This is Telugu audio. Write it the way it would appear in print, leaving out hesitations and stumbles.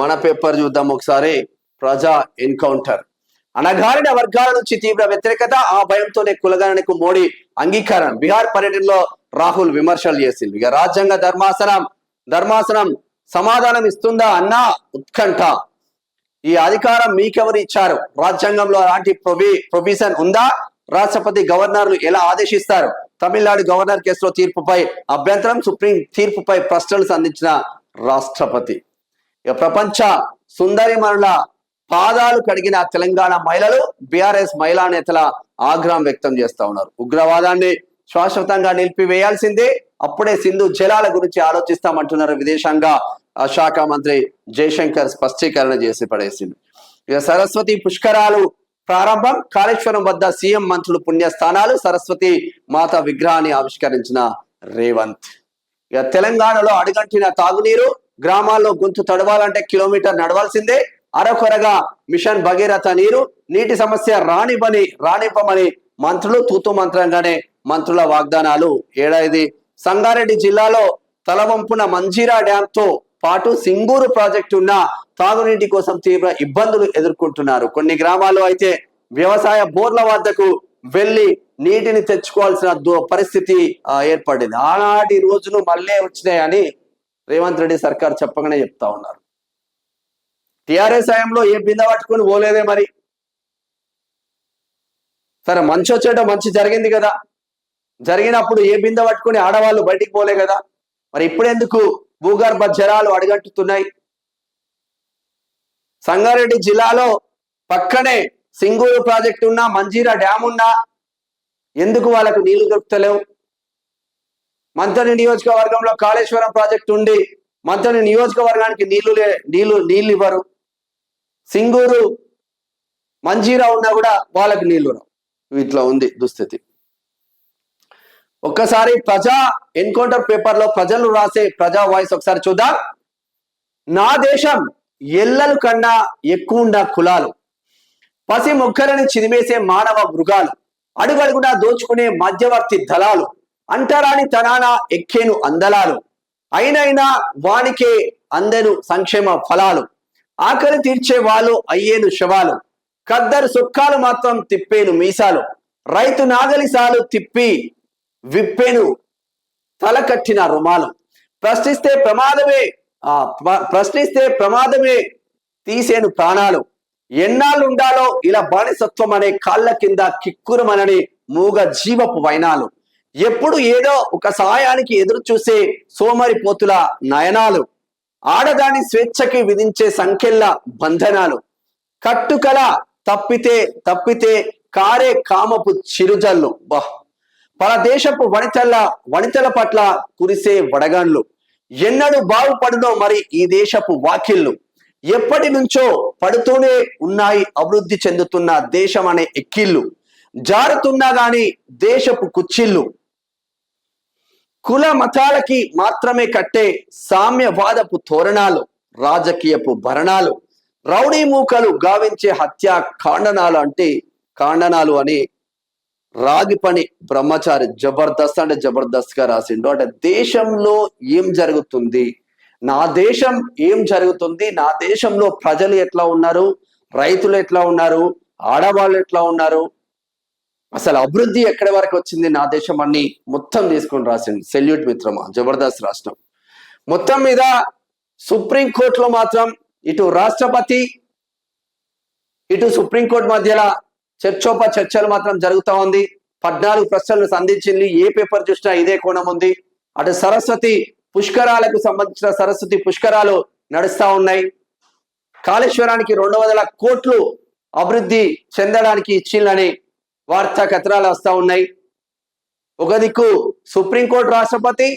మన పేపర్ చూద్దాం ఒకసారి. ప్రజా ఎన్కౌంటర్. అణగారిన వర్గాల నుంచి తీవ్ర వ్యతిరేకత, ఆ భయంతోనే కులగణనకు మోడీ అంగీకారం. బీహార్ పర్యటనలో రాహుల్ విమర్శలు చేసింది. ఇక రాజ్యాంగ ధర్మాసనం సమాధానం ఇస్తుందా అన్న ఉత్కంఠ. ఈ అధికారం మీకెవరు ఇచ్చారు? రాజ్యాంగంలో అలాంటి ప్రొవిజన్ ఉందా? రాష్ట్రపతి గవర్నర్లు ఎలా ఆదేశిస్తారు? తమిళనాడు గవర్నర్ కేసులో తీర్పుపై అభ్యంతరం, సుప్రీం తీర్పుపై ప్రశ్నలు సంధించిన రాష్ట్రపతి. ఇక ప్రపంచ సుందరిమణుల పాదాలు కడిగిన తెలంగాణ మహిళలు, బీఆర్ఎస్ మహిళా నేతల ఆగ్రహం వ్యక్తం చేస్తా ఉన్నారు. ఉగ్రవాదాన్ని శాశ్వతంగా నిలిపివేయాల్సిందే, అప్పుడే సింధు జలాల గురించి ఆలోచిస్తామంటున్నారు విదేశాంగ శాఖ మంత్రి జయశంకర్ స్పష్టీకరణ చేసి పడేసింది. ఇక సరస్వతి పుష్కరాలు ప్రారంభం, కాళేశ్వరం వద్ద సీఎం మంత్రులు పుణ్యస్థానాలు, సరస్వతి మాత విగ్రహాన్ని ఆవిష్కరించిన రేవంత్. ఇక తెలంగాణలో అడుగంటిన తాగునీరు, గ్రామాల్లో గొంతు తడవాలంటే కిలోమీటర్ నడవాల్సిందే, అరకొరగా మిషన్ భగీరథ నీరు, నీటి సమస్య రానివ్వమని మంత్రులు, తూతు మంత్రంగానే మంత్రుల వాగ్దానాలు. ఏడాది సంగారెడ్డి జిల్లాలో తలవంపున మంజీరా డ్యామ్ తో పాటు సింగూరు ప్రాజెక్టు ఉన్న తాగునీటి కోసం తీవ్ర ఇబ్బందులు ఎదుర్కొంటున్నారు. కొన్ని గ్రామాల్లో అయితే వ్యవసాయ బోర్ల వద్దకు వెళ్లి నీటిని తెచ్చుకోవాల్సిన పరిస్థితి ఏర్పడింది. ఆనాటి రోజులు మళ్ళీ వచ్చినాయని రేవంత్ రెడ్డి సర్కార్ చెప్పగానే చెప్తా ఉన్నారు. టిఆర్ఎస్ హయాంలో ఏ బిందె పట్టుకుని పోలేదే మరి. సరే, మంచి వచ్చేట మంచి జరిగింది కదా, జరిగినప్పుడు ఏ బిందె పట్టుకుని ఆడవాళ్ళు బయటికి పోలే కదా. మరి ఇప్పుడెందుకు భూగర్భ జలాలు అడుగంటుతున్నాయి? సంగారెడ్డి జిల్లాలో పక్కనే సింగూరు ప్రాజెక్టు ఉన్నా, మంజీరా డ్యామ్ ఉన్నా ఎందుకు వాళ్ళకు నీళ్లు దొరుకుతలేవు? మంథని నియోజకవర్గంలో కాళేశ్వరం ప్రాజెక్టు ఉండి మంథని నియోజకవర్గానికి నీళ్లు ఇవ్వరు. సింగూరు మంజీరా ఉన్నా కూడా వాళ్ళకి నీళ్లు రావు. ఇట్లా ఉంది దుస్థితి. ఒక్కసారి ప్రజా ఎన్కౌంటర్ పేపర్ లో ప్రజలు రాసే ప్రజా వాయిస్ ఒకసారి చూద్దాం. నా దేశం ఎల్లలు కన్నా ఎక్కువ కులాలు, పసి మొక్కలని చిదిమేసే మానవ మృగాలు, అడుగడుగునా దోచుకునే మధ్యవర్తి దళాలు, అంటరాని తనాన ఎక్కేను అందలాలు, అయినైనా వానికే అందెను సంక్షేమ ఫలాలు, ఆకలి తీర్చే వాళ్ళు అయ్యేను శవాలు, కద్దరు సొక్కాలు మాత్రం తిప్పేను మీసాలు, రైతు నాగలిసాలు తిప్పి విప్పేను తల కట్టిన రుమాలు, ప్రశ్నిస్తే ప్రమాదమే తీసేను ప్రాణాలు, ఎన్నాళ్ళు ఉండాలో ఇలా బానిసత్వం అనే కాళ్ళ కింద కిక్కురుమనని మూగ జీవపు వైనాలు, ఎప్పుడు ఏదో ఒక సహాయానికి ఎదురు చూసే సోమరి పోతుల నయనాలు, ఆడదాని స్వేచ్ఛకి విధించే సంఖ్యల బంధనాలు, కట్టుకల తప్పితే కారే కామపు చిరుజల్లు, పల దేశపు వనితల పట్ల కురిసే వడగండ్లు, ఎన్నడూ బాగుపడునో మరి ఈ దేశపు వాకిళ్ళు, ఎప్పటి నుంచో పడుతూనే ఉన్నాయి అభివృద్ధి చెందుతున్న దేశం అనే ఎక్కిళ్ళు, జారుతున్నా గాని దేశపు కుచ్చిళ్ళు, కుల మతాలకి మాత్రమే కట్టే సామ్యవాదపు తోరణాలు, రాజకీయపు భరణాలు, రౌడీ మూకలు గావించే హత్యా కాండనాలు అని రాగిపని బ్రహ్మచారి జబర్దస్త్ గా రాసిండు. అంటే దేశంలో ఏం జరుగుతుంది, నా దేశం ఏం జరుగుతుంది, నా దేశంలో ప్రజలు ఎట్లా ఉన్నారు, రైతులు ఎట్లా ఉన్నారు, ఆడవాళ్ళు ఎట్లా ఉన్నారు, అసలు అభివృద్ధి ఎక్కడి వరకు వచ్చింది నా దేశం అన్ని మొత్తం తీసుకొని రాసిండు. సెల్యూట్ మిత్రమా, జబర్దస్త్ రాష్ట్రం. మొత్తం మీద సుప్రీంకోర్టులో మాత్రం ఇటు రాష్ట్రపతి ఇటు సుప్రీంకోర్టు మధ్యలో చర్చలు మాత్రం జరుగుతూ ఉంది. 14 ప్రశ్నలు సంధించింది. ఏ పేపర్ చూసినా ఇదే కోణం ఉంది. అటు సరస్వతి పుష్కరాలకు సంబంధించిన సరస్వతి పుష్కరాలు నడుస్తా ఉన్నాయి. కాళేశ్వరానికి 200 కోట్లు అభివృద్ధి చెందడానికి ఇచ్చిందని వార్తా కథనాలు వస్తా ఉన్నాయి. ఒక దిక్కు సుప్రీంకోర్టు, రాష్ట్రపతి,